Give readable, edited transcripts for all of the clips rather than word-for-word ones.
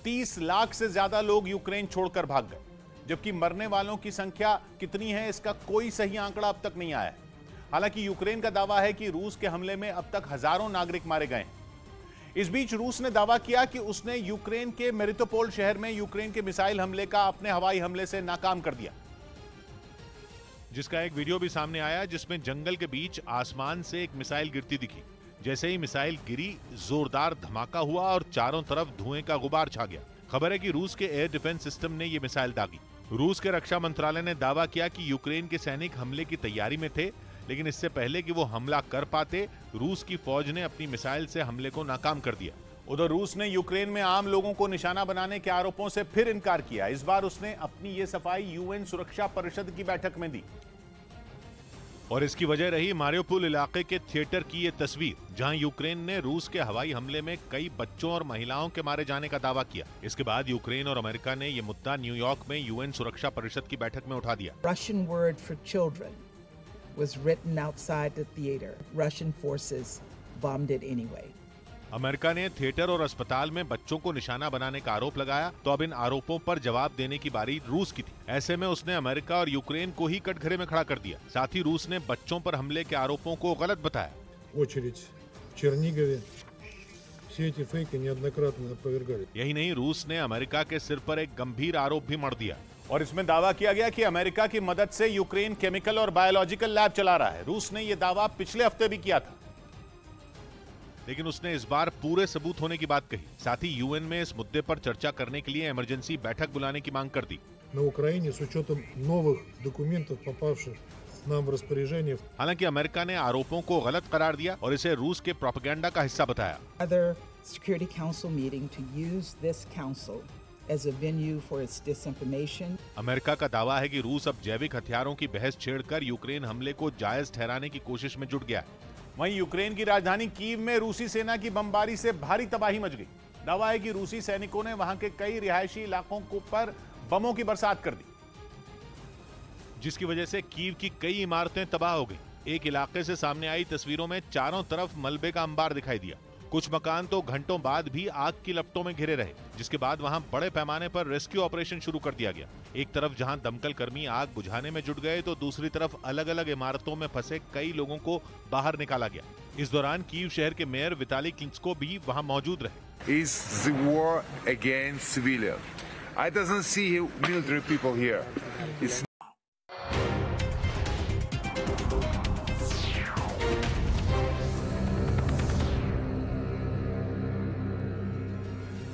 30 लाख से ज्यादा लोग यूक्रेन छोड़कर भाग गए, जबकि मरने वालों की संख्या कितनी है इसका कोई सही आंकड़ा अब तक नहीं आया है। हालांकि यूक्रेन का दावा है कि रूस के हमले में अब तक हजारों नागरिक मारे गए हैं। इस बीच रूस ने दावा किया कि उसने यूक्रेन के मेरिटोपोल शहर में यूक्रेन के मिसाइल हमले का अपने हवाई हमले से नाकाम कर दिया, जिसका एक वीडियो भी सामने आया जिसमें जंगल के बीच आसमान से एक मिसाइल गिरती दिखी। जैसे ही मिसाइल गिरी, जोरदार धमाका हुआ और चारों तरफ धुएं का गुबार छा गया। खबर है कि रूस के एयर डिफेंस सिस्टम ने यह मिसाइल दागी। रूस के रक्षा मंत्रालय ने दावा किया कि यूक्रेन के सैनिक हमले की तैयारी में थे, लेकिन इससे पहले कि वो हमला कर पाते, रूस की फौज ने अपनी मिसाइल से हमले को नाकाम कर दिया। उधर रूस ने यूक्रेन में आम लोगों को निशाना बनाने के आरोपों से फिर इनकार किया। इस बार उसने अपनी ये सफाई यूएन सुरक्षा परिषद की बैठक में दी। और इसकी वजह रही मारियोपोल इलाके के थिएटर की ये तस्वीर, जहां यूक्रेन ने रूस के हवाई हमले में कई बच्चों और महिलाओं के मारे जाने का दावा किया। इसके बाद यूक्रेन और अमेरिका ने ये मुद्दा न्यूयॉर्क में यूएन सुरक्षा परिषद की बैठक में उठा दिया। Russian word for children was written outside the theater. Russian forces bombed it anyway. America ने थिएटर और अस्पताल में बच्चों को निशाना बनाने का आरोप लगाया, तो अब इन आरोपों पर जवाब देने की बारी रूस की थी। ऐसे में उसने अमेरिका और यूक्रेन को ही कटघरे में खड़ा कर दिया। साथ ही रूस ने बच्चों पर हमले के आरोपों को गलत बताया। यही नहीं, रूस ने अमेरिका के सिर पर एक गंभीर आरोप भी मढ़ दिया और इसमें दावा किया गया कि अमेरिका की मदद से यूक्रेन केमिकल और बायोलॉजिकल लैब चला रहा है। रूस ने यह दावा पिछले हफ्ते भी किया था, लेकिन उसने इस बार पूरे सबूत होने की बात कही। साथ ही यूएन में इस मुद्दे पर चर्चा करने के लिए इमरजेंसी बैठक बुलाने की मांग कर दी। हालांकि अमेरिका ने आरोपों को गलत करार दिया और इसे रूस के प्रोपेगेंडा का हिस्सा बताया। Security Council meeting to use this council as a venue for its disinformation. America का दावा है कि रूस अब जैविक हथियारों की बहस छेड़कर यूक्रेन हमले को जायज ठहराने की कोशिश में जुट गया है। वहीं यूक्रेन की राजधानी कीव में रूसी सेना की बमबारी से भारी तबाही मच गई। दावा है कि रूसी सैनिकों ने वहां के कई रिहायशी इलाकों पर बमों की बरसात कर दी, जिसकी वजह से कीव की कई इमारतें तबाह हो गई। एक इलाके से सामने आई तस्वीरों में चारों तरफ मलबे का अंबार दिखाई दिया। कुछ मकान तो घंटों बाद भी आग की लपटों में घिरे रहे, जिसके बाद वहां बड़े पैमाने पर रेस्क्यू ऑपरेशन शुरू कर दिया गया। एक तरफ जहां दमकल कर्मी आग बुझाने में जुट गए, तो दूसरी तरफ अलग अलग इमारतों में फंसे कई लोगों को बाहर निकाला गया। इस दौरान कीव शहर के मेयर विताली क्लिचको भी वहां मौजूद रहे। Is the war against civilians? I doesn't see military people here. It's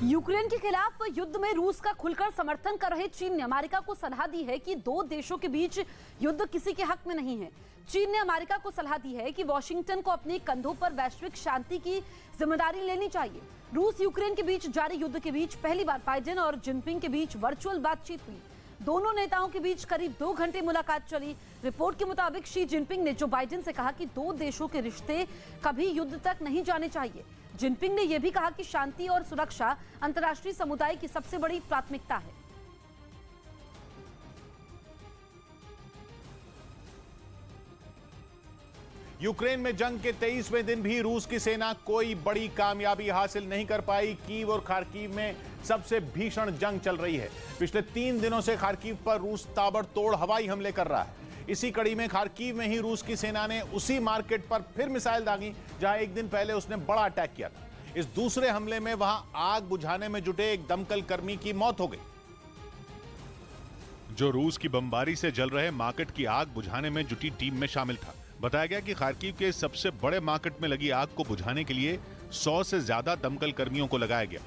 Ukraine के खिलाफ युद्ध में रूस का खुलकर समर्थन कर रहे चीन ने अमेरिका को सलाह दी है कि दो देशों के बीच युद्ध किसी के हक में नहीं है। चीन ने अमेरिका को सलाह दी है कि वॉशिंगटन को अपने कंधों पर वैश्विक शांति की जिम्मेदारी लेनी चाहिए। रूस यूक्रेन के बीच जारी युद्ध के बीच पहली बार बाइडेन और जिनपिंग के बीच वर्चुअल बातचीत हुई। दोनों नेताओं के बीच करीब 2 घंटे मुलाकात चली। रिपोर्ट के मुताबिक शी जिनपिंग ने जो बाइडेन से कहा कि दो देशों के रिश्ते कभी युद्ध तक नहीं जाने चाहिए। जिनपिंग ने यह भी कहा कि शांति और सुरक्षा अंतर्राष्ट्रीय समुदाय की सबसे बड़ी प्राथमिकता है। यूक्रेन में जंग के 23वें दिन भी रूस की सेना कोई बड़ी कामयाबी हासिल नहीं कर पाई। कीव और खार्किव में सबसे भीषण जंग चल रही है। पिछले 3 दिनों से खार्किव पर रूस ताबड़तोड़ हवाई हमले कर रहा है। इसी कड़ी में खार्किव में ही रूस की सेना ने उसी मार्केट पर फिर मिसाइल दागी जहां एक दिन पहले उसने बड़ा अटैक किया था। इस दूसरे हमले में वहां आग बुझाने में जुटे एक दमकल कर्मी की मौत हो गई, जो रूस की बमबारी से जल रहे मार्केट की आग बुझाने में जुटी टीम में शामिल था। बताया गया कि खार्किव के सबसे बड़े मार्केट में लगी आग को बुझाने के लिए 100 से ज्यादा दमकल कर्मियों को लगाया गया,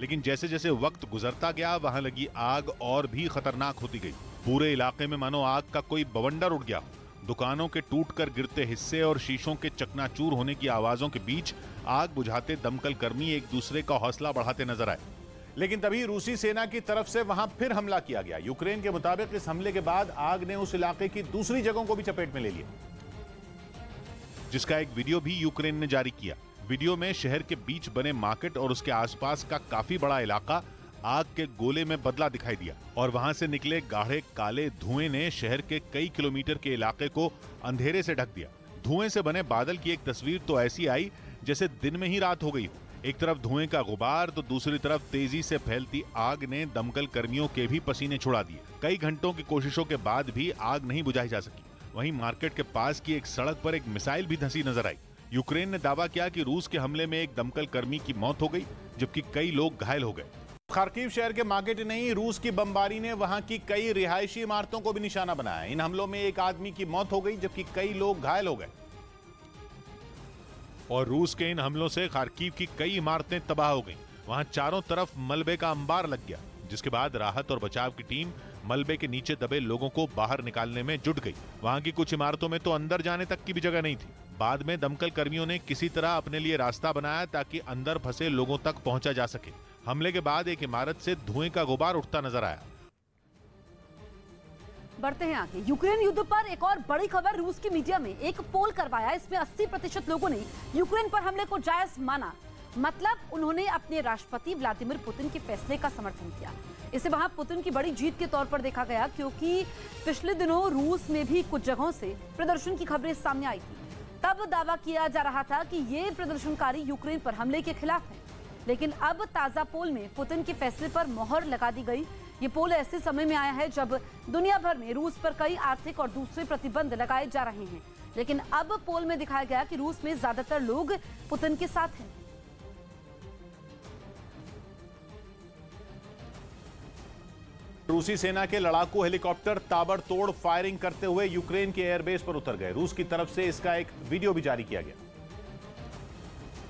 लेकिन जैसे जैसे वक्त गुजरता गया वहां लगी आग और भी खतरनाक होती गई। पूरे इलाके में मानो आग का कोई बवंडर उठ गया। दुकानों के टूटकर गिरते हिस्से और शीशों के चकनाचूर होने की आवाजों के बीच आग बुझाते दमकल कर्मी एक दूसरे का हौसला बढ़ाते नजर आए। लेकिन तभी रूसी सेना की तरफ से वहां फिर हमला किया गया। यूक्रेन के मुताबिक इस हमले के बाद आग ने उस इलाके की दूसरी जगहों को भी चपेट में ले लिया, जिसका एक वीडियो भी यूक्रेन ने जारी किया। वीडियो में शहर के बीच बने मार्केट और उसके आसपास का काफी बड़ा इलाका आग के गोले में बदला दिखाई दिया और वहां से निकले गाढ़े काले धुएं ने शहर के कई किलोमीटर के इलाके को अंधेरे से ढक दिया। धुएं से बने बादल की एक तस्वीर तो ऐसी आई जैसे दिन में ही रात हो गई हो। एक तरफ धुएं का गुबार तो दूसरी तरफ तेजी से फैलती आग ने दमकल कर्मियों के भी पसीने छुड़ा दिए। कई घंटों की कोशिशों के बाद भी आग नहीं बुझाई जा सकी। वहीं मार्केट के पास की एक सड़क पर एक मिसाइल भी धंसी नजर आई। यूक्रेन ने दावा किया कि रूस के हमले में एक दमकल कर्मी की मौत हो गई, जबकि कई लोग घायल हो गए। खार्किव शहर के मार्केट नहीं, रूस की बमबारी ने वहां की कई रिहायशी इमारतों को भी निशाना बनाया। इन हमलों में एक आदमी की मौत हो गई, जबकि कई लोग घायल हो गए। और रूस के इन हमलों से खार्किव की कई इमारतें तबाह हो गईं। वहां चारों तरफ मलबे का अंबार लग गया, जिसके बाद राहत और बचाव की टीम मलबे के नीचे दबे लोगों को बाहर निकालने में जुट गई। वहां की कुछ इमारतों में तो अंदर जाने तक की भी जगह नहीं थी। बाद में दमकल कर्मियों ने किसी तरह अपने लिए रास्ता बनाया ताकि अंदर फंसे लोगों तक पहुंचा जा सके। हमले के बाद एक इमारत से धुएं का गुबार उठता नजर आया। बढ़ते हैं आगे। यूक्रेन युद्ध पर एक और बड़ी खबर। रूस की मीडिया में एक पोल करवाया। इसमें 80% लोगों ने यूक्रेन पर हमले को जायज माना। मतलब उन्होंने अपने राष्ट्रपति व्लादिमीर पुतिन के फैसले का समर्थन किया। इसे वहां पुतिन की बड़ी जीत के तौर पर देखा गया, क्योंकि पिछले दिनों रूस में भी कुछ जगहों से प्रदर्शन की खबरें सामने आई थी। तब दावा किया जा रहा था कि ये प्रदर्शनकारी यूक्रेन पर हमले के खिलाफ हैं। लेकिन अब ताजा पोल में पुतिन के फैसले पर मोहर लगा दी गई। ये पोल ऐसे समय में आया है जब दुनिया भर में रूस पर कई आर्थिक और दूसरे प्रतिबंध लगाए जा रहे हैं। लेकिन अब पोल में दिखाया गया कि रूस में ज्यादातर लोग पुतिन के साथ हैं। रूसी सेना के लड़ाकू हेलीकॉप्टर ताबड़तोड़ फायरिंग करते हुए यूक्रेन के एयरबेस पर उतर गए। रूस की तरफ से इसका एक वीडियो भी जारी किया गया,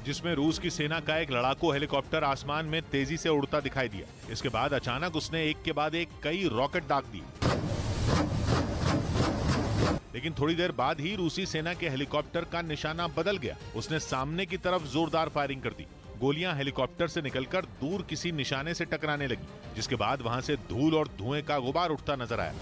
जिसमें रूस की सेना का एक लड़ाकू हेलीकॉप्टर आसमान में तेजी से उड़ता दिखाई दिया। इसके बाद अचानक उसने एक के बाद एक कई रॉकेट दाग दिए। लेकिन थोड़ी देर बाद ही रूसी सेना के हेलीकॉप्टर का निशाना बदल गया। उसने सामने की तरफ जोरदार फायरिंग कर दी। गोलियां हेलीकॉप्टर से निकलकर दूर किसी निशाने से टकराने लगी, जिसके बाद वहां से धूल और धुएं का गुबार उठता नजर आया।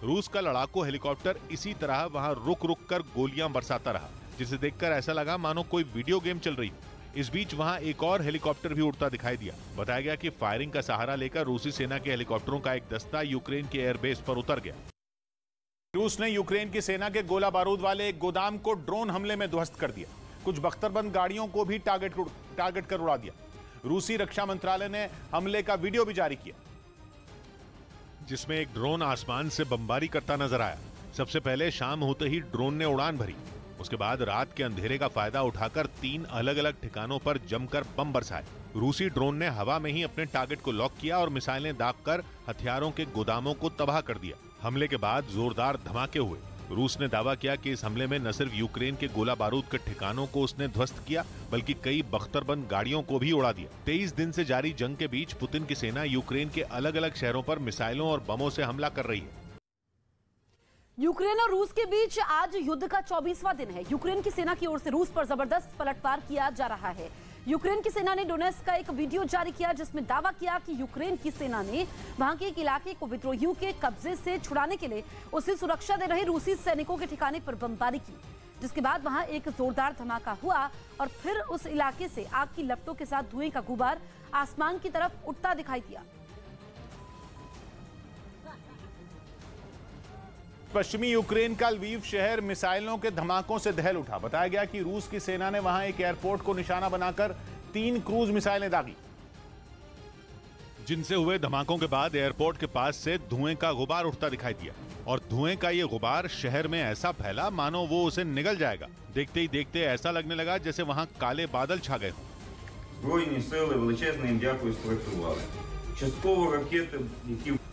रूस का लड़ाकू हेलीकॉप्टर इसी तरह वहां रुक रुक कर गोलियां बरसाता रहा, जिसे देखकर ऐसा लगा मानो कोई वीडियो गेम चल रही। इस बीच वहां एक और हेलीकॉप्टर भी उड़ता दिखाई दिया। बताया गया कि फायरिंग का सहारा लेकर रूसी सेना के हेलीकॉप्टरों का एक दस्ता यूक्रेन के एयरबेस पर उतर गया। रूस ने यूक्रेन की सेना के गोला बारूद वाले एक गोदाम को ड्रोन हमले में ध्वस्त कर दिया। कुछ बख्तरबंद गाड़ियों को भी टारगेट कर उड़ा दिया। रूसी रक्षा मंत्रालय ने हमले का वीडियो भी जारी किया, जिसमें एक ड्रोन आसमान से बमबारी करता नजर आया। सबसे पहले शाम होते ही ड्रोन ने उड़ान भरी। उसके बाद रात के अंधेरे का फायदा उठाकर 3 अलग अलग ठिकानों पर जमकर बम बरसाए। रूसी ड्रोन ने हवा में ही अपने टारगेट को लॉक किया और मिसाइलें दागकर हथियारों के गोदामों को तबाह कर दिया। हमले के बाद जोरदार धमाके हुए। रूस ने दावा किया कि इस हमले में न सिर्फ यूक्रेन के गोला बारूद के ठिकानों को उसने ध्वस्त किया, बल्कि कई बख्तरबंद गाड़ियों को भी उड़ा दिया। 23 दिन से जारी जंग के बीच पुतिन की सेना यूक्रेन के अलग अलग शहरों पर मिसाइलों और बमों से हमला कर रही है। यूक्रेन और रूस के बीच आज युद्ध का 24वां दिन है। यूक्रेन की सेना की ओर से रूस पर जबरदस्त पलटवार किया जा रहा है। यूक्रेन की सेना ने डोनेट्स्क का एक वीडियो जारी किया, जिसमें दावा किया कि यूक्रेन की सेना ने वहां के एक इलाके को विद्रोहियों के कब्जे से छुड़ाने के लिए उसे सुरक्षा दे रहे रूसी सैनिकों के ठिकाने पर बमबारी की, जिसके बाद वहां एक जोरदार धमाका हुआ और फिर उस इलाके से आग की लपटों के साथ धुएं का गुबार आसमान की तरफ उठता दिखाई दिया। पश्चिमी यूक्रेन का लवीव शहर मिसाइलों के धमाकों से दहल उठा। बताया गया कि रूस की सेना ने वहां एक एयरपोर्ट को निशाना बनाकर 3 क्रूज मिसाइलें दागी, जिनसे हुए धमाकों के बाद एयरपोर्ट के पास से धुएं का गुबार उठता दिखाई दिया। और धुएं का ये गुबार शहर में ऐसा फैला मानो वो उसे निगल जाएगा। देखते ही देखते ऐसा लगने लगा जैसे वहां काले बादल छा गए हों।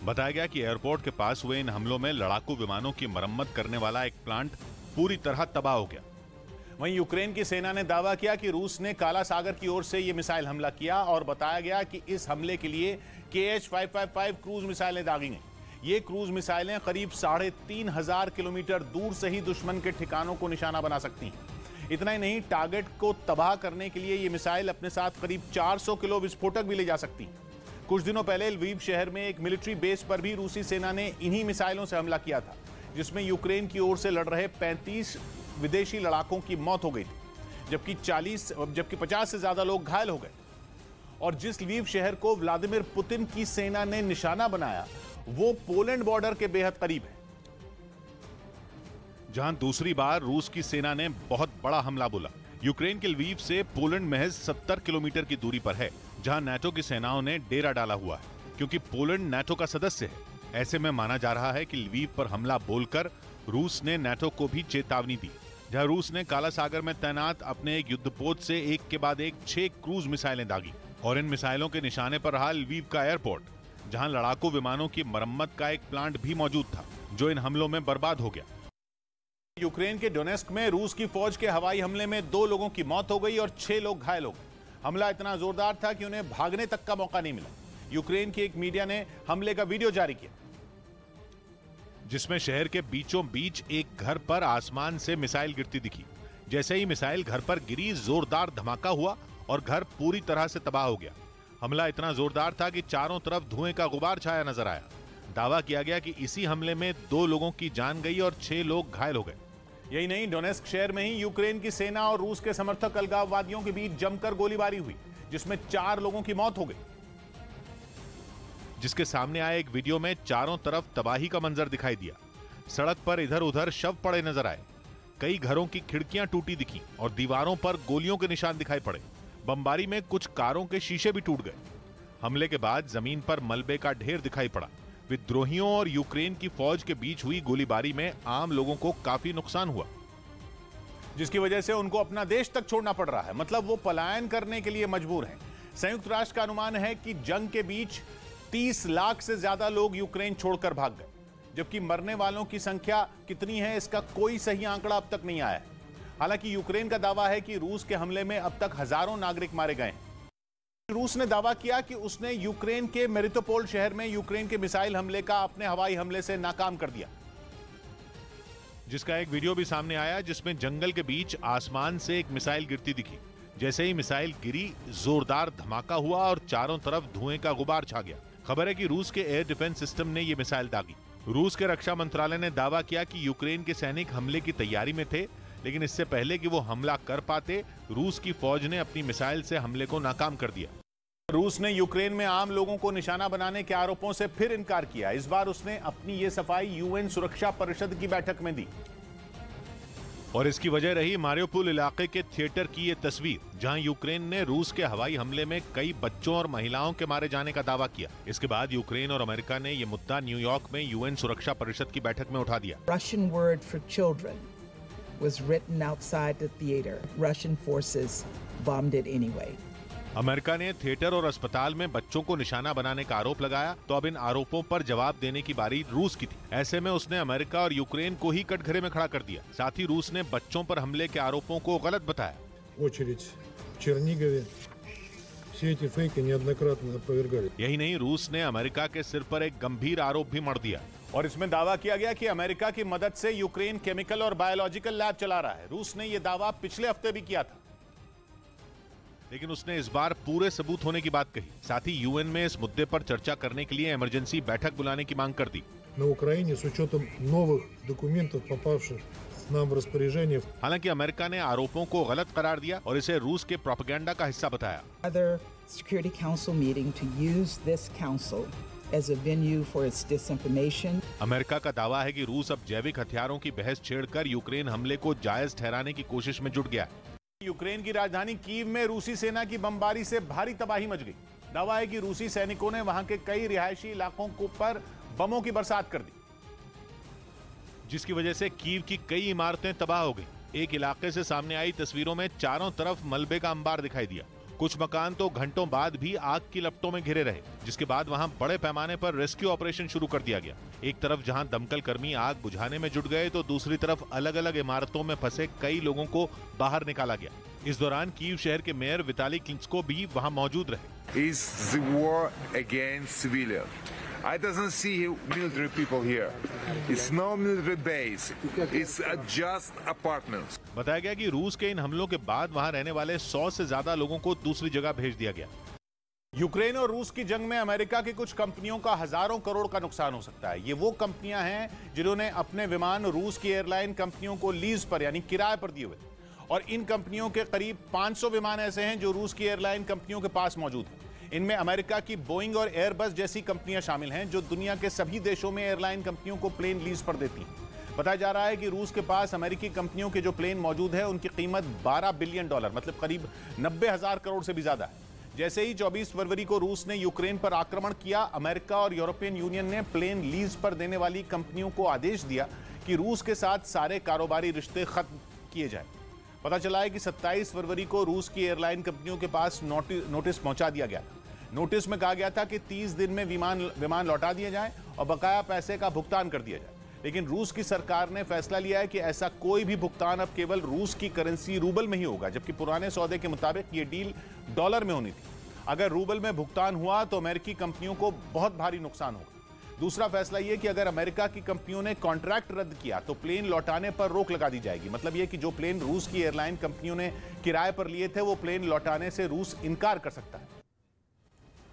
बताया गया कि एयरपोर्ट के पास हुए इन हमलों में लड़ाकू विमानों की मरम्मत करने वाला एक प्लांट पूरी तरह तबाह हो गया। वहीं यूक्रेन की सेना ने दावा किया कि रूस ने काला सागर की ओर से यह मिसाइल हमला किया और बताया गया कि इस हमले के लिए KH-555 क्रूज मिसाइलें दागी गईं। ये क्रूज मिसाइलें करीब 3500 किलोमीटर दूर से ही दुश्मन के ठिकानों को निशाना बना सकती हैं। इतना ही नहीं, टारगेट को तबाह करने के लिए ये मिसाइल अपने साथ करीब 400 किलो विस्फोटक भी ले जा सकती हैं। कुछ दिनों पहले लवीव शहर में एक मिलिट्री बेस पर भी रूसी सेना ने इन्हीं मिसाइलों से हमला किया था, जिसमें यूक्रेन की ओर से लड़ रहे 35 विदेशी लड़ाकों की मौत हो गई थी, जबकि 50 से ज्यादा लोग घायल हो गए। और जिस लवीव शहर को व्लादिमीर पुतिन की सेना ने निशाना बनाया, वो पोलैंड बॉर्डर के बेहद करीब है, जहां दूसरी बार रूस की सेना ने बहुत बड़ा हमला बोला। यूक्रेन के लवीव से पोलैंड महज 70 किलोमीटर की दूरी पर है, जहां नाटो की सेनाओं ने डेरा डाला हुआ है। क्योंकि पोलैंड नाटो का सदस्य है, ऐसे में माना जा रहा है कि लवीव पर हमला बोलकर रूस ने नाटो को भी चेतावनी दी। जहां रूस ने काला सागर में तैनात अपने एक युद्धपोत से एक के बाद एक 6 क्रूज मिसाइलें दागी और इन मिसाइलों के निशाने पर रहा लवीव का एयरपोर्ट, जहां लड़ाकू विमानों की मरम्मत का एक प्लांट भी मौजूद था, जो इन हमलों में बर्बाद हो गया। यूक्रेन के डोनेस्क में रूस की फौज के हवाई हमले में 2 लोगों की मौत हो गई और 6 लोग घायल हो गए। हमला इतना जोरदार था कि उन्हें भागने तक का मौका नहीं मिला। यूक्रेन की एक मीडिया ने हमले का वीडियो जारी किया, जिसमें शहर के बीचों बीच एक घर पर आसमान से मिसाइल गिरती दिखी। जैसे ही मिसाइल घर पर गिरी, जोरदार धमाका हुआ और घर पूरी तरह से तबाह हो गया। हमला इतना जोरदार था कि चारों तरफ धुएं का गुबार छाया नजर आया। दावा किया गया कि इसी हमले में 2 लोगों की जान गई और 6 लोग घायल हो गए। यही नहीं, डोनेस्क शहर में ही यूक्रेन की सेना और रूस के समर्थक अलगाववादियों के बीच जमकर गोलीबारी हुई, जिसमें 4 लोगों की मौत हो गई। जिसके सामने आए एक वीडियो में चारों तरफ तबाही का मंजर दिखाई दिया। सड़क पर इधर उधर शव पड़े नजर आए। कई घरों की खिड़कियां टूटी दिखी और दीवारों पर गोलियों के निशान दिखाई पड़े। बमबारी में कुछ कारों के शीशे भी टूट गए। हमले के बाद जमीन पर मलबे का ढेर दिखाई पड़ा। विद्रोहियों और यूक्रेन की फौज के बीच हुई गोलीबारी में आम लोगों को काफी नुकसान हुआ, जिसकी वजह से उनको अपना देश तक छोड़ना पड़ रहा है। मतलब वो पलायन करने के लिए मजबूर हैं। संयुक्त राष्ट्र का अनुमान है कि जंग के बीच 30 लाख से ज्यादा लोग यूक्रेन छोड़कर भाग गए, जबकि मरने वालों की संख्या कितनी है इसका कोई सही आंकड़ा अब तक नहीं आया है। हालांकि यूक्रेन का दावा है कि रूस के हमले में अब तक हजारों नागरिक मारे गए हैं। रूस ने दावा किया कि उसने यूक्रेन के मेरिटोपोल शहर में यूक्रेन के मिसाइल हमले का अपने हवाई हमले से नाकाम कर दिया, जिसका एक वीडियो भी सामने आया, जिसमें जंगल के बीच आसमान से एक मिसाइल गिरती दिखी। जैसे ही मिसाइल गिरी, जोरदार धमाका हुआ और चारों तरफ धुएं का गुबार छा गया। खबर है कि रूस के एयर डिफेंस सिस्टम ने यह मिसाइल दागी। रूस के रक्षा मंत्रालय ने दावा किया कि यूक्रेन के सैनिक हमले की तैयारी में थे, लेकिन इससे पहले कि वो हमला कर पाते, रूस की फौज ने अपनी मिसाइल से हमले को नाकाम कर दिया। रूस ने यूक्रेन में आम लोगों को निशाना बनाने के आरोपों से फिर इनकार किया। इस बार उसने अपनी ये सफाई यूएन सुरक्षा परिषद की बैठक में दी। और इसकी वजह रही मारियोपोल इलाके के थिएटर की ये तस्वीर, जहां यूक्रेन ने रूस के हवाई हमले में कई बच्चों और महिलाओं के मारे जाने का दावा किया। इसके बाद यूक्रेन और अमेरिका ने यह मुद्दा न्यूयॉर्क में यूएन सुरक्षा परिषद की बैठक में उठा दिया। Russian word for children was written outside the theater. Russian forces bombed it anyway. America ने थिएटर और अस्पताल में बच्चों को निशाना बनाने का आरोप लगाया, तो अब इन आरोपों पर जवाब देने की बारी रूस की थी। ऐसे में उसने अमेरिका और यूक्रेन को ही कटघरे में खड़ा कर दिया। साथ ही रूस ने बच्चों पर हमले के आरोपों को गलत बताया। यही नहीं, रूस ने अमेरिका के सिर पर एक गंभीर आरोप भी मढ़ दिया और इसमें दावा किया गया कि अमेरिका की मदद से यूक्रेन केमिकल और बायोलॉजिकल लैब चला रहा है। रूस ने यह दावा पिछले हफ्ते भी किया था, लेकिन उसने इस बार पूरे सबूत होने की बात कही। साथ ही यूएन में इस मुद्दे पर चर्चा करने के लिए इमरजेंसी बैठक बुलाने की मांग कर दी। हालांकि अमेरिका ने आरोपों को गलत करार दिया और इसे रूस के प्रोपेगेंडा का हिस्सा बताया। Other Security Council meeting to use this council as a venue for its disinformation. America का दावा है कि रूस अब जैविक हथियारों की बहस छेड़कर यूक्रेन हमले को जायज ठहराने की कोशिश में जुट गया है। यूक्रेन की राजधानी कीव में रूसी सेना की बमबारी से भारी तबाही मच गई। दावा है कि रूसी सैनिकों ने वहां के कई रिहायशी इलाकों पर बमों की बरसात कर दी, जिसकी वजह से कीव की कई इमारतें तबाह हो गई। एक इलाके से सामने आई तस्वीरों में चारों तरफ मलबे का अंबार दिखाई दिया। कुछ मकान तो घंटों बाद भी आग की लपटों में घिरे रहे, जिसके बाद वहां बड़े पैमाने पर रेस्क्यू ऑपरेशन शुरू कर दिया गया। एक तरफ जहां दमकल कर्मी आग बुझाने में जुट गए, तो दूसरी तरफ अलग अलग इमारतों में फंसे कई लोगों को बाहर निकाला गया। इस दौरान कीव शहर के मेयर विताली क्लिचको भी वहां मौजूद रहे। Is the war against civilians? I doesn't see military people here. It's no military base. It's just apartments. बताया गया कि रूस के इन हमलों के बाद वहां रहने वाले 100 से ज्यादा लोगों को दूसरी जगह भेज दिया गया। यूक्रेन और रूस की जंग में अमेरिका की कुछ कंपनियों का हजारों करोड़ का नुकसान हो सकता है। ये वो कंपनियां हैं जिन्होंने अपने विमान रूस की एयरलाइन कंपनियों को लीज पर यानी किराए पर दिए हुए, और इन कंपनियों के करीब 500 विमान ऐसे हैं जो रूस की एयरलाइन कंपनियों के पास मौजूद हैं। इनमें अमेरिका की बोइंग और एयरबस जैसी कंपनियां शामिल हैं, जो दुनिया के सभी देशों में एयरलाइन कंपनियों को प्लेन लीज पर देती हैं। बताया जा रहा है कि रूस के पास अमेरिकी कंपनियों के जो प्लेन मौजूद है उनकी कीमत $12 बिलियन, मतलब करीब 90,000 करोड़ से भी ज्यादा है। जैसे ही 24 फरवरी को रूस ने यूक्रेन पर आक्रमण किया, अमेरिका और यूरोपियन यूनियन ने प्लेन लीज पर देने वाली कंपनियों को आदेश दिया कि रूस के साथ सारे कारोबारी रिश्ते खत्म किए जाए। पता चला है कि 27 फरवरी को रूस की एयरलाइन कंपनियों के पास नोटिस पहुंचा दिया गया था। नोटिस में कहा गया था कि 30 दिन में विमान लौटा दिए जाएं और बकाया पैसे का भुगतान कर दिया जाए। लेकिन रूस की सरकार ने फैसला लिया है कि ऐसा कोई भी भुगतान अब केवल रूस की करेंसी रूबल में ही होगा, जबकि पुराने सौदे के मुताबिक ये डील डॉलर में होनी थी। अगर रूबल में भुगतान हुआ तो अमेरिकी कंपनियों को बहुत भारी नुकसान होगा। दूसरा फैसला यह कि अगर अमेरिका की कंपनियों ने कॉन्ट्रैक्ट रद्द किया तो प्लेन लौटाने पर रोक लगा दी जाएगी। मतलब यह कि जो प्लेन रूस की एयरलाइन कंपनियों ने किराए पर लिए थे वो प्लेन लौटाने से रूस इनकार कर सकता है।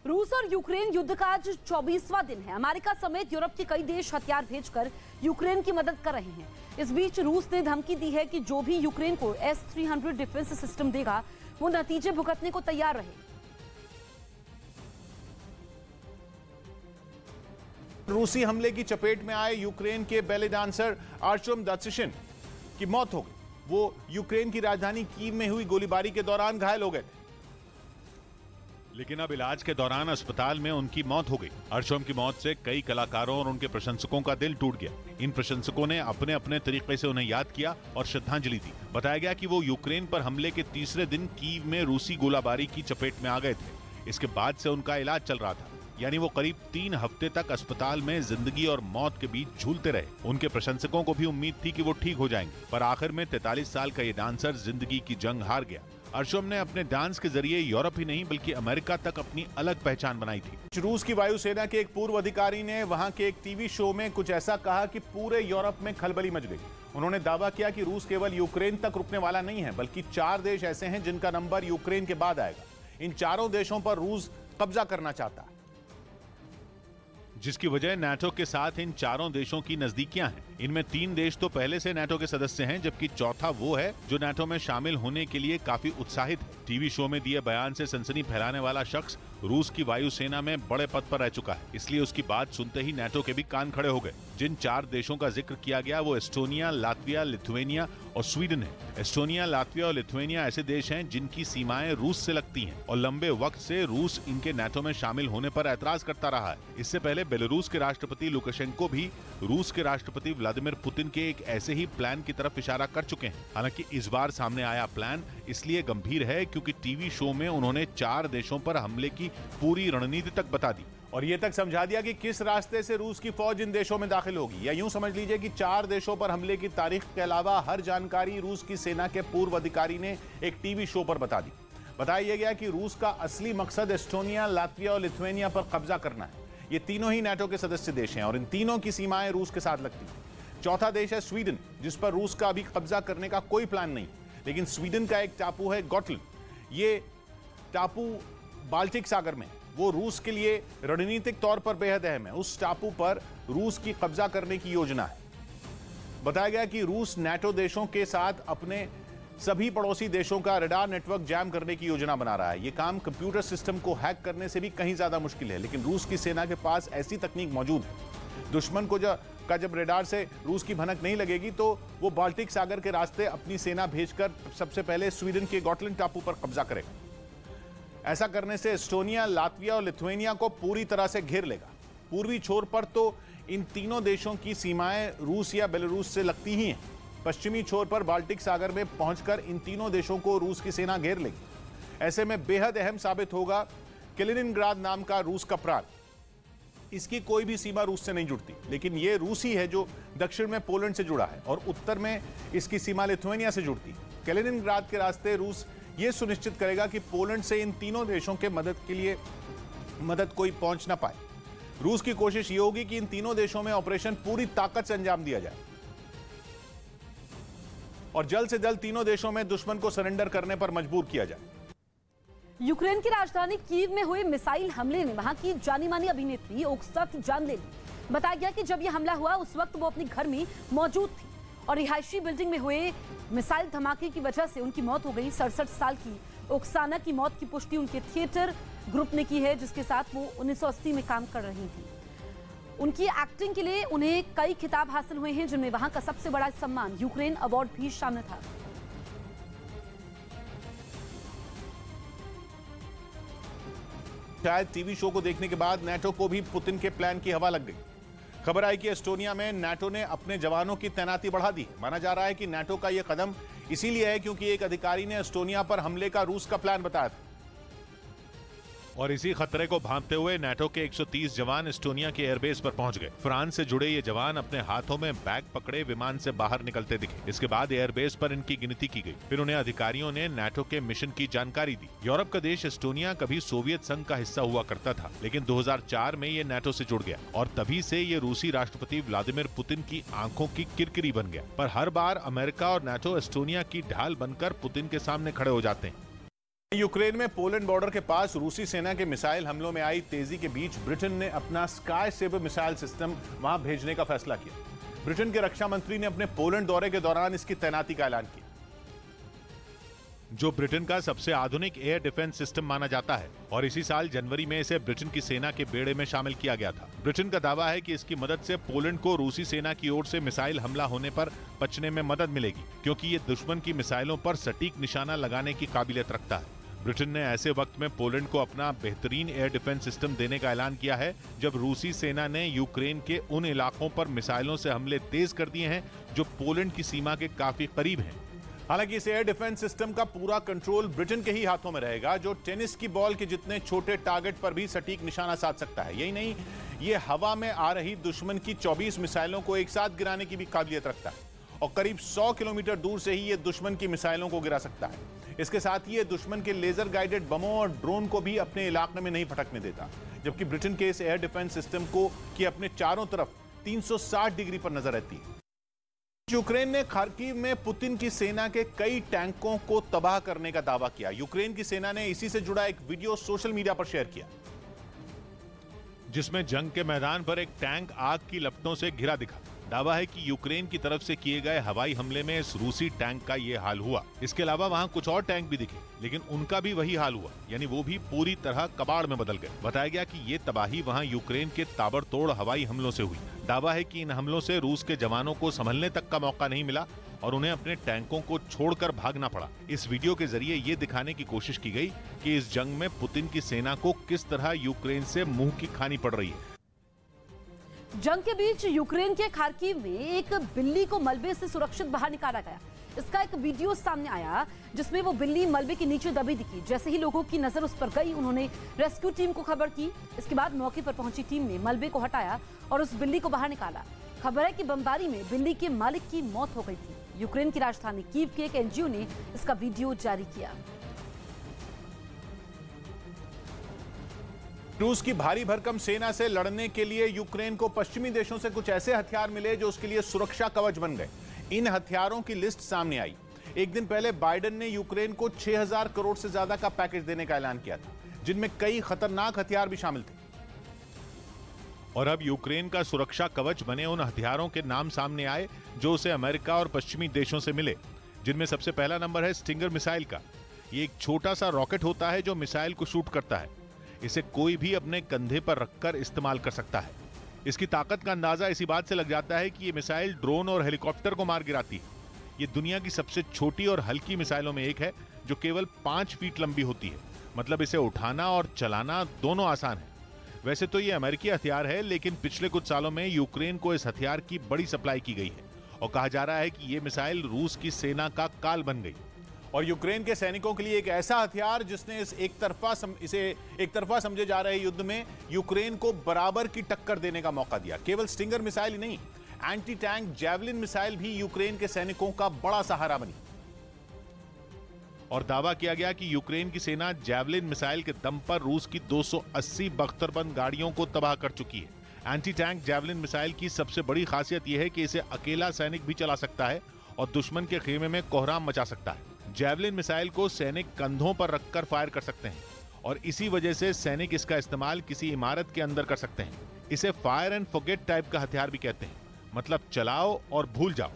रूस और यूक्रेन युद्ध का आज 24वां दिन है। अमेरिका समेत यूरोप के कई देश हथियार भेजकर यूक्रेन की मदद कर रहे हैं। इस बीच रूस ने धमकी दी है कि जो भी यूक्रेन को S-300 डिफेंस सिस्टम देगा वो नतीजे भुगतने को तैयार रहे। रूसी हमले की चपेट में आए यूक्रेन के बैले डांसर आर्चम दात्सिशिन की मौत हो गई। वो यूक्रेन की राजधानी कीव में हुई गोलीबारी के दौरान घायल हो गए थे, लेकिन अब इलाज के दौरान अस्पताल में उनकी मौत हो गई। अर्शम की मौत से कई कलाकारों और उनके प्रशंसकों का दिल टूट गया। इन प्रशंसकों ने अपने अपने तरीके से उन्हें याद किया और श्रद्धांजलि दी। बताया गया कि वो यूक्रेन पर हमले के तीसरे दिन कीव में रूसी गोलाबारी की चपेट में आ गए थे। इसके बाद से उनका इलाज चल रहा था, यानी वो करीब 3 हफ्ते तक अस्पताल में जिंदगी और मौत के बीच झूलते रहे। उनके प्रशंसकों को भी उम्मीद थी कि वो ठीक हो जाएंगे, पर आखिर में 43 साल का ये डांसर जिंदगी की जंग हार गया। अर्शम ने अपने डांस के जरिए यूरोप ही नहीं बल्कि अमेरिका तक अपनी अलग पहचान बनाई थी। रूस की वायुसेना के एक पूर्व अधिकारी ने वहां के एक टीवी शो में कुछ ऐसा कहा कि पूरे यूरोप में खलबली मच गई। उन्होंने दावा किया कि रूस केवल यूक्रेन तक रुकने वाला नहीं है, बल्कि 4 देश ऐसे हैं जिनका नंबर यूक्रेन के बाद आएगा। इन चारों देशों पर रूस कब्जा करना चाहता है, जिसकी वजह नाटो के साथ इन चारों देशों की नजदीकियां हैं। इनमें 3 देश तो पहले से नाटो के सदस्य हैं, जबकि चौथा वो है जो नाटो में शामिल होने के लिए काफी उत्साहित है। टीवी शो में दिए बयान से सनसनी फैलाने वाला शख्स रूस की वायुसेना में बड़े पद पर रह चुका है, इसलिए उसकी बात सुनते ही नाटो के भी कान खड़े हो गए। जिन 4 देशों का जिक्र किया गया वो एस्टोनिया, लातविया, लिथुआनिया और स्वीडन है। एस्टोनिया, लातविया और लिथुआनिया ऐसे देश हैं जिनकी सीमाएं रूस से लगती हैं और लंबे वक्त से रूस इनके नाटो में शामिल होने पर ऐतराज करता रहा है। इससे पहले बेलारूस के राष्ट्रपति लुकाशेंको भी रूस के राष्ट्रपति व्लादिमीर पुतिन के एक ऐसे ही प्लान की तरफ इशारा कर चुके हैं। हालांकि इस बार सामने आया प्लान इसलिए गंभीर है क्योंकि टीवी शो में उन्होंने 4 देशों पर हमले की पूरी रणनीति तक बता दी और ये तक समझा दिया कि किस रास्ते से रूस की फौज इन देशों में दाखिल होगी। या यूं समझ लीजिए कि 4 देशों पर हमले की तारीख के अलावा हर जानकारी रूस की सेना के पूर्व अधिकारी ने एक टीवी शो पर बता दी। बताया गया कि रूस का असली मकसद एस्टोनिया, लातविया और लिथुआनिया पर कब्जा करना है। ये तीनों ही नाटो के सदस्य देश हैं और इन तीनों की सीमाएं रूस के साथ लगती हैं। चौथा देश है स्वीडन, जिस पर रूस का अभी कब्जा करने का कोई प्लान नहीं, लेकिन स्वीडन का एक टापू है गॉटलैंड। ये टापू बाल्टिक सागर में, वो रूस के लिए रणनीतिक तौर पर बेहद अहम है। उस टापू पर रूस की कब्जा करने की योजना है। बताया गया कि रूस नाटो देशों के साथ अपने सभी पड़ोसी देशों का रडार नेटवर्क जैम करने की योजना बना रहा है। यह काम कंप्यूटर सिस्टम को हैक करने से भी कहीं ज्यादा मुश्किल है, लेकिन रूस की सेना के पास ऐसी तकनीक मौजूद है। दुश्मन को जब रडार से रूस की भनक नहीं लगेगी तो वो बाल्टिक सागर के रास्ते अपनी सेना भेजकर सबसे पहले स्वीडन के गॉटलैंड टापू पर कब्जा करेगा। ऐसा करने से एस्टोनिया, लातविया और लिथुआनिया को पूरी तरह से घेर लेगा। पूर्वी छोर पर तो इन तीनों देशों की सीमाएं रूस या बेलारूस से लगती ही हैं। पश्चिमी छोर पर बाल्टिक सागर में पहुंचकर इन तीनों देशों को रूस की सेना घेर लेगी। ऐसे में बेहद अहम साबित होगा कैलिनिनग्राद नाम का रूस का प्रांत। इसकी कोई भी सीमा रूस से नहीं जुड़ती, लेकिन यह रूस ही है जो दक्षिण में पोलैंड से जुड़ा है और उत्तर में इसकी सीमा लिथुआनिया से जुड़ती है। कैलिनिनग्राद के रास्ते रूस ये सुनिश्चित करेगा कि पोलैंड से इन तीनों देशों के मदद कोई पहुंच ना पाए। रूस की कोशिश ये होगी कि इन तीनों देशों में ऑपरेशन पूरी ताकत से अंजाम दिया जाए और जल्द से जल्द तीनों देशों में दुश्मन को सरेंडर करने पर मजबूर किया जाए। यूक्रेन की राजधानी कीव में हुए मिसाइल हमले में वहां की जानी मानी अभिनेत्री ओक्सा की जान ले ली। बताया गया कि जब यह हमला हुआ उस वक्त वो अपने घर में मौजूद थी और रिहायशी बिल्डिंग में हुए मिसाइल धमाके की वजह से उनकी मौत हो गई। 67 साल की ओक्साना की मौत की पुष्टि उनके थिएटर ग्रुप ने की है, जिसके साथ वो 1980 में काम कर रही थी। उनकी एक्टिंग के लिए उन्हें कई खिताब हासिल हुए हैं, जिनमें वहां का सबसे बड़ा सम्मान यूक्रेन अवार्ड भी शामिल था। शायद टीवी शो को देखने के बाद नाटो को भी पुतिन के प्लान की हवा लग गई। खबर आई कि एस्टोनिया में नाटो ने अपने जवानों की तैनाती बढ़ा दी। माना जा रहा है कि नाटो का यह कदम इसीलिए है क्योंकि एक अधिकारी ने एस्टोनिया पर हमले का रूस का प्लान बताया था। और इसी खतरे को भांपते हुए नाटो के 130 जवान एस्टोनिया के एयरबेस पर पहुंच गए। फ्रांस से जुड़े ये जवान अपने हाथों में बैग पकड़े विमान से बाहर निकलते दिखे। इसके बाद एयरबेस पर इनकी गिनती की गई। फिर उन्हें अधिकारियों ने नाटो के मिशन की जानकारी दी। यूरोप का देश एस्टोनिया कभी सोवियत संघ का हिस्सा हुआ करता था, लेकिन 2004 में ये नाटो से जुड़ गया और तभी से ये रूसी राष्ट्रपति व्लादिमीर पुतिन की आंखों की किरकिरी बन गया। पर हर बार अमेरिका और नाटो एस्टोनिया की ढाल बनकर पुतिन के सामने खड़े हो जाते हैं। यूक्रेन में पोलैंड बॉर्डर के पास रूसी सेना के मिसाइल हमलों में आई तेजी के बीच ब्रिटेन ने अपना स्काई सेबर मिसाइल सिस्टम वहां भेजने का फैसला किया। ब्रिटेन के रक्षा मंत्री ने अपने पोलैंड दौरे के दौरान इसकी तैनाती का ऐलान किया, जो ब्रिटेन का सबसे आधुनिक एयर डिफेंस सिस्टम माना जाता है और इसी साल जनवरी में इसे ब्रिटेन की सेना के बेड़े में शामिल किया गया था। ब्रिटेन का दावा है कि इसकी मदद से पोलैंड को रूसी सेना की ओर से मिसाइल हमला होने पर बचने में मदद मिलेगी, क्योंकि ये दुश्मन की मिसाइलों पर सटीक निशाना लगाने की काबिलियत रखता है। ब्रिटेन ने ऐसे वक्त में पोलैंड को अपना बेहतरीन एयर डिफेंस सिस्टम देने का ऐलान किया है, जब रूसी सेना ने यूक्रेन के उन इलाकों पर मिसाइलों से हमले तेज कर दिए हैं जो पोलैंड की सीमा के काफी करीब हैं। हालांकि इस एयर डिफेंस सिस्टम का पूरा कंट्रोल ब्रिटेन के ही हाथों में रहेगा, जो टेनिस की बॉल के जितने छोटे टारगेट पर भी सटीक निशाना साध सकता है। यही नहीं, ये हवा में आ रही दुश्मन की 24 मिसाइलों को एक साथ गिराने की भी काबिलियत रखता है और करीब 100 किलोमीटर दूर से ही ये दुश्मन की मिसाइलों को गिरा सकता है। इसके साथ ही ये दुश्मन के लेजर गाइडेड बमों और ड्रोन को भी अपने इलाके में नहीं फटकने देता, जबकि ब्रिटेन के इस एयर डिफेंस सिस्टम को कि अपने चारों तरफ 360 डिग्री पर नजर रहती है। यूक्रेन ने खार्किव में पुतिन की सेना के कई टैंकों को तबाह करने का दावा किया। यूक्रेन की सेना ने इसी से जुड़ा एक वीडियो सोशल मीडिया पर शेयर किया, जिसमें जंग के मैदान पर एक टैंक आग की लपटों से घिरा दिखा। दावा है कि यूक्रेन की तरफ से किए गए हवाई हमले में इस रूसी टैंक का ये हाल हुआ। इसके अलावा वहां कुछ और टैंक भी दिखे, लेकिन उनका भी वही हाल हुआ, यानी वो भी पूरी तरह कबाड़ में बदल गए। बताया गया कि ये तबाही वहां यूक्रेन के ताबड़तोड़ हवाई हमलों से हुई। दावा है कि इन हमलों से रूस के जवानों को संभलने तक का मौका नहीं मिला और उन्हें अपने टैंकों को छोड़कर भागना पड़ा। इस वीडियो के जरिए ये दिखाने की कोशिश की गई कि इस जंग में पुतिन की सेना को किस तरह यूक्रेन से मुंह की खानी पड़ रही है। जंग के बीच यूक्रेन के खार्किव में एक बिल्ली को मलबे से सुरक्षित बाहर निकाला गया। इसका एक वीडियो सामने आया जिसमें वो बिल्ली मलबे के नीचे दबी दिखी। जैसे ही लोगों की नजर उस पर गई, उन्होंने रेस्क्यू टीम को खबर की। इसके बाद मौके पर पहुंची टीम ने मलबे को हटाया और उस बिल्ली को बाहर निकाला। खबर है कि बमबारी में बिल्ली के मालिक की मौत हो गई थी। यूक्रेन की राजधानी कीव के एक एनजीओ ने इसका वीडियो जारी किया। रूस की भारी भरकम सेना से लड़ने के लिए यूक्रेन को पश्चिमी देशों से कुछ ऐसे हथियार मिले जो उसके लिए सुरक्षा कवच बन गए। इन हथियारों की लिस्ट सामने आई। एक दिन पहले बाइडेन ने यूक्रेन को 6000 करोड़ से ज्यादा का पैकेज देने का ऐलान किया था, जिनमें कई खतरनाक हथियार भी शामिल थे। और अब यूक्रेन का सुरक्षा कवच बने उन हथियारों के नाम सामने आए जो उसे अमेरिका और पश्चिमी देशों से मिले, जिनमें सबसे पहला नंबर है स्टिंगर मिसाइल का। ये एक छोटा सा रॉकेट होता है जो मिसाइल को शूट करता है। इसे कोई भी अपने कंधे पर रखकर इस्तेमाल कर सकता है। इसकी ताकत का अंदाजा इसी बात से लग जाता है कि ये मिसाइल ड्रोन और हेलीकॉप्टर को मार गिराती है। ये दुनिया की सबसे छोटी और हल्की मिसाइलों में एक है जो केवल 5 फीट लंबी होती है। मतलब इसे उठाना और चलाना दोनों आसान है। वैसे तो ये अमेरिकी हथियार है, लेकिन पिछले कुछ सालों में यूक्रेन को इस हथियार की बड़ी सप्लाई की गई है और कहा जा रहा है कि ये मिसाइल रूस की सेना का काल बन गई। और यूक्रेन के सैनिकों के लिए एक ऐसा हथियार जिसने इसे एक तरफा समझे जा रहे युद्ध में यूक्रेन को बराबर की टक्कर देने का मौका दिया। केवल स्टिंगर मिसाइल ही नहीं, एंटी टैंक जैवलिन मिसाइल भी यूक्रेन के सैनिकों का बड़ा सहारा बनी। और दावा किया गया कि यूक्रेन की सेना जैवलिन मिसाइल के दम पर रूस की 280 बख्तरबंद गाड़ियों को तबाह कर चुकी है। एंटी टैंक जैवलिन मिसाइल की सबसे बड़ी खासियत यह है कि इसे अकेला सैनिक भी चला सकता है और दुश्मन के खेमे में कोहराम मचा सकता है। जैवलिन मिसाइल को सैनिक कंधों पर रखकर फायर कर सकते हैं और इसी वजह से सैनिक इसका इस्तेमाल किसी इमारत के अंदर कर सकते हैं। इसे फायर एंड फॉरगेट टाइप का हथियार भी कहते हैं, मतलब चलाओ और भूल जाओ,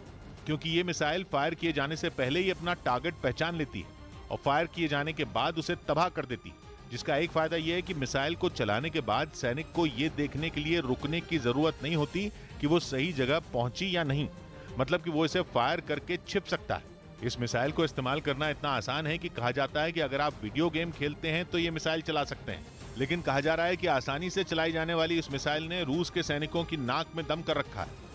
क्योंकि ये मिसाइल फायर किए जाने से पहले ही अपना टारगेट पहचान लेती है और फायर किए जाने के बाद उसे तबाह कर देती है। जिसका एक फायदा यह है कि मिसाइल को चलाने के बाद सैनिक को यह देखने के लिए रुकने की जरूरत नहीं होती कि वो सही जगह पहुंची या नहीं, मतलब कि वो इसे फायर करके छिप सकता है। इस मिसाइल को इस्तेमाल करना इतना आसान है कि कहा जाता है कि अगर आप वीडियो गेम खेलते हैं तो ये मिसाइल चला सकते हैं। लेकिन कहा जा रहा है कि आसानी से चलाई जाने वाली इस मिसाइल ने रूस के सैनिकों की नाक में दम कर रखा है।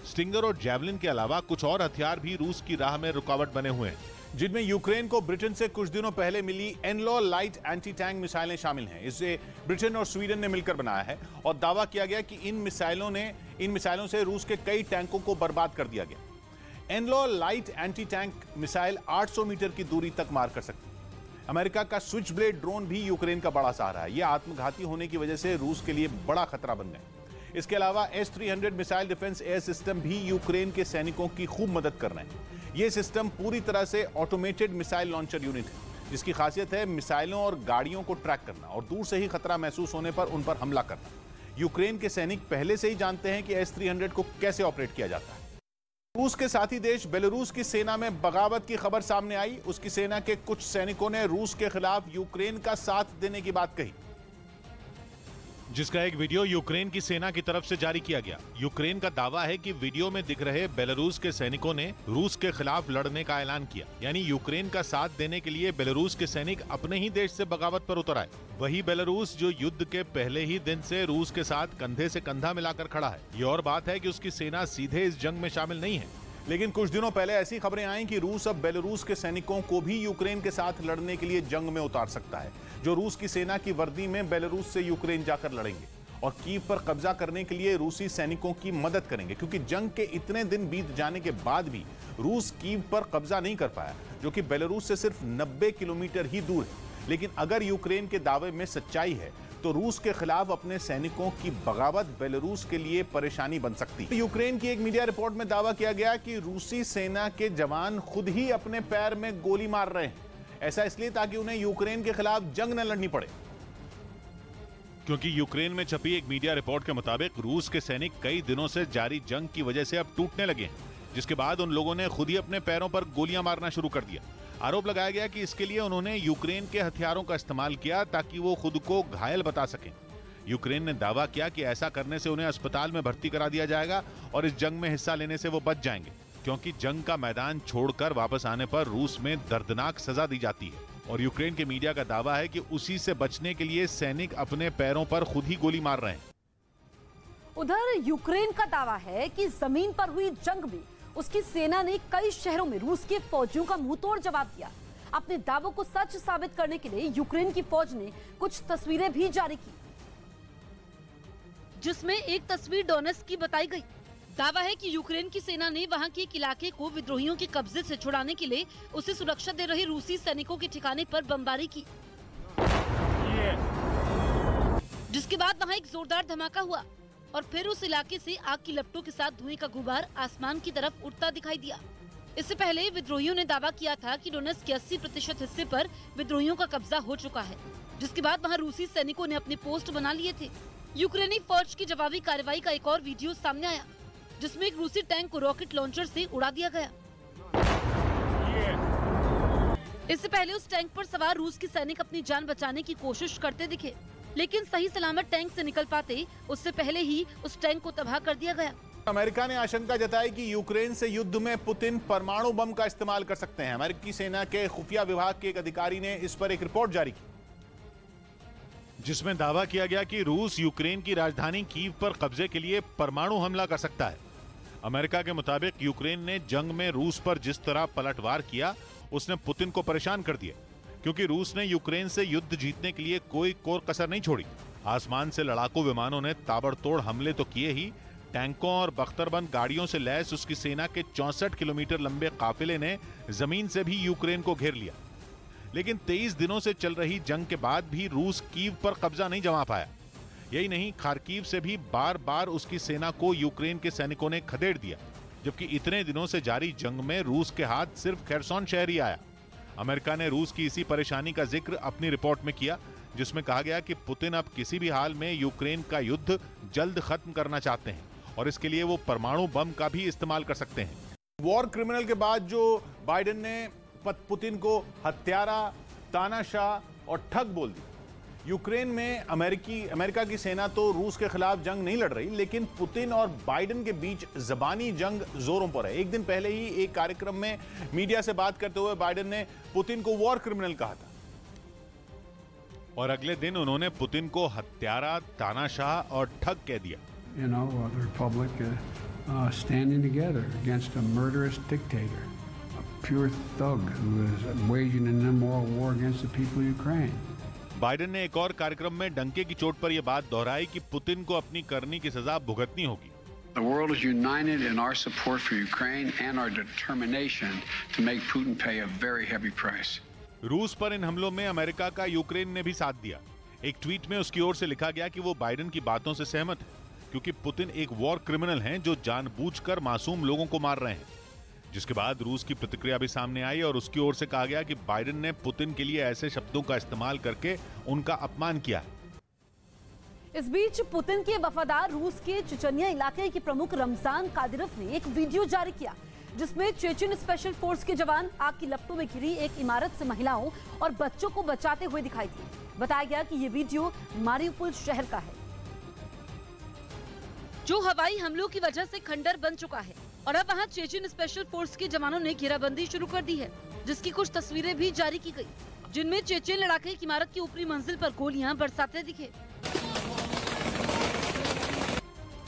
स्टिंगर और जैवलिन के अलावा कुछ और हथियार भी रूस की राह में रुकावट बने हुए हैं, जिनमें यूक्रेन को ब्रिटेन से कुछ दिनों पहले मिली एनलॉ लाइट एंटी टैंक मिसाइलें शामिल हैं। इसे ब्रिटेन और स्वीडन ने मिलकर बनाया है और दावा किया गया कि इन मिसाइलों से रूस के कई टैंकों को बर्बाद कर दिया गया। एनलॉ light anti tank missile 800 metre की दूरी तक मार कर सकती है। अमेरिका का स्विच ब्लेड ड्रोन भी यूक्रेन का बड़ा सहारा है। यह आत्मघाती होने की वजह से रूस के लिए बड़ा खतरा बन गए। इसके अलावा S-300 missile defence air system भी यूक्रेन के सैनिकों की खूब मदद कर रहे हैं। यह सिस्टम पूरी तरह से ऑटोमेटेड मिसाइल लॉन्चर यूनिट है, जिसकी खासियत है मिसाइलों और गाड़ियों को ट्रैक करना और दूर से ही खतरा महसूस होने पर उन पर हमला करना। यूक्रेन के सैनिक पहले से ही जानते हैं कि S-300 को कैसे ऑपरेट किया जाता है। रूस के साथी देश बेलारूस की सेना में बगावत की खबर सामने आई। उसकी सेना के कुछ सैनिकों ने रूस के खिलाफ यूक्रेन का साथ देने की बात कही, जिसका एक वीडियो यूक्रेन की सेना की तरफ से जारी किया गया। यूक्रेन का दावा है कि वीडियो में दिख रहे बेलारूस के सैनिकों ने रूस के खिलाफ लड़ने का ऐलान किया, यानी यूक्रेन का साथ देने के लिए बेलारूस के सैनिक अपने ही देश से बगावत पर उतर आए। वही बेलारूस जो युद्ध के पहले ही दिन से रूस के साथ कंधे से कंधा मिलाकर खड़ा है। ये और बात है कि उसकी सेना सीधे इस जंग में शामिल नहीं है, लेकिन कुछ दिनों पहले ऐसी खबरें आई कि रूस अब बेलारूस के सैनिकों को भी यूक्रेन के साथ लड़ने के लिए जंग में उतार सकता है, जो रूस की सेना की वर्दी में बेलारूस से यूक्रेन जाकर लड़ेंगे और कीव पर कब्जा करने के लिए रूसी सैनिकों की मदद करेंगे। क्योंकि जंग के इतने दिन बीत जाने के बाद भी रूस कीव पर कब्जा नहीं कर पाया, जो कि बेलारूस से सिर्फ 90 किलोमीटर ही दूर है। लेकिन अगर यूक्रेन के दावे में सच्चाई है तो रूस के खिलाफ अपने सैनिकों की बगावत बेलारूस के लिए परेशानी बन सकती है। यूक्रेन की एक मीडिया रिपोर्ट में दावा किया गया कि रूसी सेना के जवान खुद ही अपने पैर में गोली मार रहे हैं। ऐसा इसलिए ताकि उन्हें यूक्रेन के खिलाफ जंग न लड़नी पड़े। क्योंकि यूक्रेन में छपी एक मीडिया रिपोर्ट के मुताबिक रूस के सैनिक कई दिनों से जारी जंग की वजह से अब टूटने लगे हैं, जिसके बाद उन लोगों ने खुद ही अपने पैरों पर गोलियां मारना शुरू कर दिया। आरोप लगाया गया कि इसके लिए उन्होंने यूक्रेन के हथियारों का इस्तेमाल किया ताकि वो खुद को घायल बता सकें। यूक्रेन ने दावा किया कि ऐसा करने से उन्हें अस्पताल में भर्ती करा दिया जाएगा और इस जंग में हिस्सा लेने से वो बच जाएंगे, क्योंकि जंग का मैदान छोड़कर वापस आने पर रूस में दर्दनाक सजा दी जाती है। और यूक्रेन के मीडिया का दावा है कि उसी से बचने के लिए सैनिक अपने पैरों पर खुद ही गोली मार रहे हैं। उधर यूक्रेन का दावा है कि जमीन पर हुई जंग में उसकी सेना ने कई शहरों में रूस के फौजियों का मुंहतोड़ जवाब दिया। अपने दावों को सच साबित करने के लिए यूक्रेन की फौज ने कुछ तस्वीरें भी जारी की, जिसमें एक तस्वीर डोनेट्स्क की बताई गई। दावा है कि यूक्रेन की सेना ने वहां के एक इलाके को विद्रोहियों के कब्जे से छुड़ाने के लिए उसे सुरक्षा दे रहे रूसी सैनिकों के ठिकाने पर बमबारी की, जिसके बाद वहां एक जोरदार धमाका हुआ और फिर उस इलाके से आग की लपटों के साथ धुएं का गुबार आसमान की तरफ उड़ता दिखाई दिया। इससे पहले विद्रोहियों ने दावा किया था कि डोनेट्स्क के 80% हिस्से पर विद्रोहियों का कब्जा हो चुका है, जिसके बाद वहां रूसी सैनिकों ने अपने पोस्ट बना लिए थे। यूक्रेनी फौज की जवाबी कार्रवाई का एक और वीडियो सामने आया, जिसमें एक रूसी टैंक को रॉकेट लॉन्चर से उड़ा दिया गया। इससे पहले उस टैंक पर सवार रूस के सैनिक अपनी जान बचाने की कोशिश करते दिखे, लेकिन सही सलामत टैंक से निकल पाते उससे पहले ही उस टैंक को तबाह कर दिया गया। अमेरिका ने आशंका जताई कि यूक्रेन से युद्ध में पुतिन परमाणु बम का इस्तेमाल कर सकते हैं। अमेरिकी सेना के खुफिया विभाग के एक अधिकारी ने इस पर एक रिपोर्ट जारी की, जिसमें दावा किया गया कि रूस यूक्रेन की राजधानी कीव पर कब्जे के लिए परमाणु हमला कर सकता है। अमेरिका के मुताबिक यूक्रेन ने जंग में रूस पर जिस तरह पलटवार किया, उसने पुतिन को परेशान कर दिया, क्योंकि रूस ने यूक्रेन से युद्ध जीतने के लिए कोई कोर कसर नहीं छोड़ी। आसमान से लड़ाकू विमानों ने ताबड़तोड़ हमले तो किए ही, टैंकों और बख्तरबंद गाड़ियों से लैस उसकी सेना के 64 किलोमीटर लंबे काफिले ने जमीन से भी यूक्रेन को घेर लिया। लेकिन 23 दिनों से चल रही जंग के बाद भी रूस कीव पर कब्जा नहीं जमा पाया। यही नहीं, खार्किव से भी बार बार उसकी सेना को यूक्रेन के सैनिकों ने खदेड़ दिया, जबकि इतने दिनों से जारी जंग में रूस के हाथ सिर्फ खेरसोन शहर ही आया। अमेरिका ने रूस की इसी परेशानी का जिक्र अपनी रिपोर्ट में किया, जिसमें कहा गया कि पुतिन अब किसी भी हाल में यूक्रेन का युद्ध जल्द खत्म करना चाहते हैं और इसके लिए वो परमाणु बम का भी इस्तेमाल कर सकते हैं। वॉर क्रिमिनल के बाद जो बाइडेन ने पुतिन को हत्यारा, तानाशाह और ठग बोल दिया, यूक्रेन में अमेरिका की सेना तो रूस के खिलाफ जंग नहीं लड़ रही, लेकिन पुतिन और बाइडेन के बीच जबानी जंग जोरों पर है। एक दिन पहले ही एक कार्यक्रम में मीडिया से बात करते हुए बाइडेन ने पुतिन को वॉर क्रिमिनल कहा था और अगले दिन उन्होंने पुतिन को हत्यारा, तानाशाह और ठग कह दिया। You know, the Republic standing together against a murderous dictator, a pure thug who is waging an immoral war against the people of Ukraine. Biden ने एक और कार्यक्रम में डंके की चोट पर यह बात दोहराई कि पुतिन को अपनी करनी की सजा भुगतनी होगी। The world is united in our support for Ukraine and our determination to make Putin pay a very heavy price. रूस पर इन हमलों में अमेरिका का यूक्रेन ने भी साथ दिया। एक ट्वीट में उसकी ओर से लिखा गया कि वो बाइडेन की बातों से सहमत है, क्योंकि पुतिन एक वॉर क्रिमिनल हैं जो जानबूझकर मासूम लोगों को मार रहे हैं। जिसके बाद रूस की प्रतिक्रिया भी सामने आई और उसकी ओर से कहा गया कि बाइडेन ने पुतिन के लिए ऐसे शब्दों का इस्तेमाल करके उनका अपमान किया है। इस बीच पुतिन के वफादार रूस के चेचनिया इलाके के प्रमुख रमजान कादिरोव ने एक वीडियो जारी किया, जिसमें चेचन स्पेशल फोर्स के जवान आग की लपटों में घिरी एक इमारत से महिलाओं और बच्चों को बचाते हुए दिखाई दिए। बताया गया कि ये वीडियो मारिउपोल शहर का है, जो हवाई हमलों की वजह से खंडर बन चुका है और अब वहां चेचन स्पेशल फोर्स के जवानों ने घेराबंदी शुरू कर दी है, जिसकी कुछ तस्वीरें भी जारी की गई, जिनमें चेचन लड़ाके की इमारत की ऊपरी मंजिल पर गोलियां बरसाते दिखे।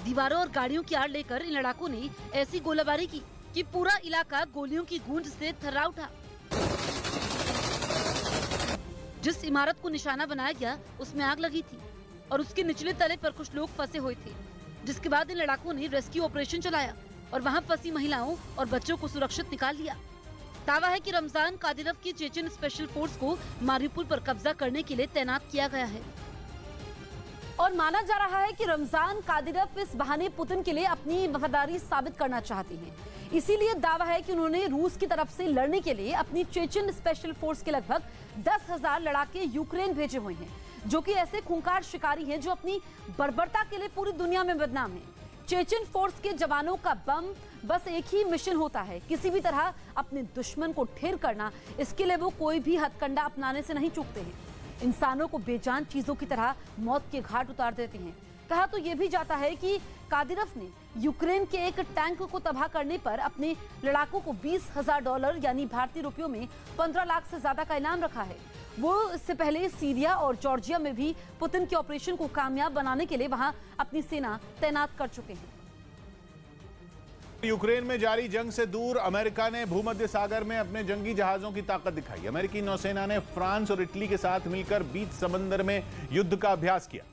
दीवारों और गाड़ियों की आड़ लेकर इन लड़ाकों ने ऐसी गोलाबारी की कि पूरा इलाका गोलियों की गूंज से थर्रा उठा। जिस इमारत को निशाना बनाया गया उसमें आग लगी थी और उसके निचले तले पर कुछ लोग फंसे हुए थे, जिसके बाद इन लड़ाकों ने रेस्क्यू ऑपरेशन चलाया और वहां फंसी महिलाओं और बच्चों को सुरक्षित निकाल लिया। दावा है कि रमजान कादिरोव की चेचन स्पेशल फोर्स को मारिउपोल पर कब्जा करने के लिए तैनात किया गया है और माना जा रहा है कि रमजान कादिरोव इस बहाने पुतिन के लिए अपनी वफादारी साबित करना चाहती हैं। इसीलिए दावा है कि उन्होंने रूस की तरफ से लड़ने के लिए अपनी चेचन स्पेशल फोर्स के लगभग 10,000 लड़ाके यूक्रेन भेजे हुए हैं, जो कि ऐसे खूंखार शिकारी हैं जो अपनी बर्बरता के लिए पूरी दुनिया में बदनाम हैं। चेचन फोर्स के जवानों का बस एक ही मिशन होता है, किसी भी तरह अपने दुश्मन को ढेर करना। इसके लिए वो कोई भी हथकंडा अपनाने से नहीं चूकते हैं। इंसानों को बेजान चीजों की तरह मौत के घाट उतार देते हैं। कहा तो यह भी जाता है कि कादिरोव ने यूक्रेन के एक टैंक को तबाह करने पर अपने लड़ाकों को $20,000 यानी भारतीय रुपयों में 15 लाख से ज्यादा का इनाम रखा है। वो इससे पहले सीरिया और जॉर्जिया में भी पुतिन के ऑपरेशन को कामयाब बनाने के लिए वहां अपनी सेना तैनात कर चुके हैं। यूक्रेन में जारी जंग से दूर अमेरिका ने भूमध्य सागर में अपने जंगी जहाजों की ताकत दिखाई। अमेरिकी नौसेना ने फ्रांस और इटली के साथ मिलकर बीच समंदर में युद्ध का अभ्यास किया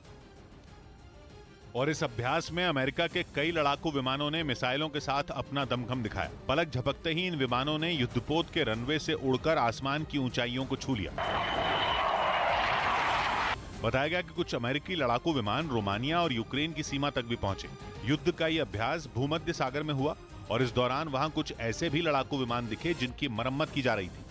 और इस अभ्यास में अमेरिका के कई लड़ाकू विमानों ने मिसाइलों के साथ अपना दमखम दिखाया। पलक झपकते ही इन विमानों ने युद्धपोत के रनवे से उड़कर आसमान की ऊंचाइयों को छू लिया। बताया गया कि कुछ अमेरिकी लड़ाकू विमान रोमानिया और यूक्रेन की सीमा तक भी पहुंचे। युद्ध का यह अभ्यास भूमध्य सागर में हुआ और इस दौरान वहां कुछ ऐसे भी लड़ाकू विमान दिखे जिनकी मरम्मत की जा रही थी।